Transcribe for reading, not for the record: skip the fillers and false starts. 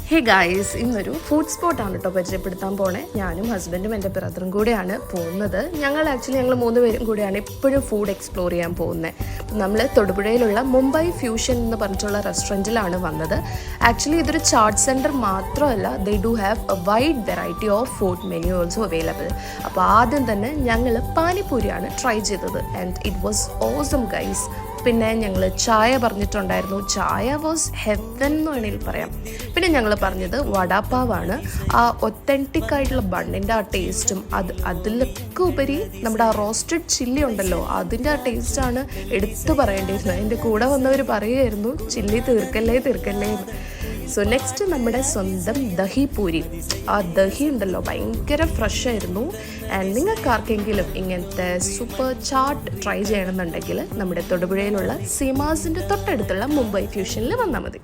Hey guys, ഇന്നൊരു food സ്പോട്ടാണ് കേട്ടോ പരിചയപ്പെടുത്താൻ പോണേ. ഞാനും ഹസ്ബൻഡും എൻ്റെ ബ്രദറും കൂടെയാണ് പോകുന്നത്. ഞങ്ങൾ 3 പേരും കൂടെയാണ് എപ്പോഴും ഫുഡ് എക്സ്പ്ലോർ ചെയ്യാൻ പോകുന്നത്. നമ്മൾ തൊടുപുഴയിലുള്ള മുംബൈ ഫ്യൂഷൻ എന്ന് പറഞ്ഞിട്ടുള്ള റെസ്റ്റോറൻറ്റിലാണ് വന്നത്. ആക്ച്വലി ഇതൊരു ചാട്ട് സെൻറ്റർ മാത്രമല്ല, they do have A wide variety of food menu also available. അപ്പോൾ ആദ്യം തന്നെ ഞങ്ങൾ പാനിപൂരിയാണ് ട്രൈ ചെയ്തത് and it was awesome guys. പിന്നെ ഞങ്ങൾ ചായ പറഞ്ഞിട്ടുണ്ടായിരുന്നു. ചായ വാസ് ഹെവൻ എന്ന് വേണമെങ്കിൽ പറയാം. പിന്നെ ഞങ്ങൾ പറഞ്ഞത് വടാപ്പാവാണ്. ആ ഒത്തൻറ്റിക് ആയിട്ടുള്ള ബണ്ണിൻ്റെ ആ ടേസ്റ്റും അതിലൊക്കെ ഉപരി നമ്മുടെ ആ റോസ്റ്റഡ് ചില്ലി ഉണ്ടല്ലോ, അതിൻ്റെ ആ ടേസ്റ്റാണ് എടുത്തു പറയേണ്ടിയിരുന്നത്. എൻ്റെ കൂടെ വന്നവർ പറയുമായിരുന്നു ചില്ലി തീർക്കല്ലേ എന്ന്. സോ നെക്സ്റ്റ് നമ്മുടെ സ്വന്തം ദഹി പൂരി. ആ ദഹി ഉണ്ടല്ലോ ഭയങ്കര ഫ്രഷ് ആയിരുന്നു. ആൻഡ് നിങ്ങൾക്ക് ആർക്കെങ്കിലും ഇങ്ങനത്തെ സൂപ്പർ ചാട്ട് ട്രൈ ചെയ്യണമെന്നുണ്ടെങ്കിൽ നമ്മുടെ തൊടുപുഴയിലുള്ള സീമാസിൻ്റെ തൊട്ടടുത്തുള്ള മുംബൈ ഫ്യൂഷനിൽ വന്നാൽ മതി.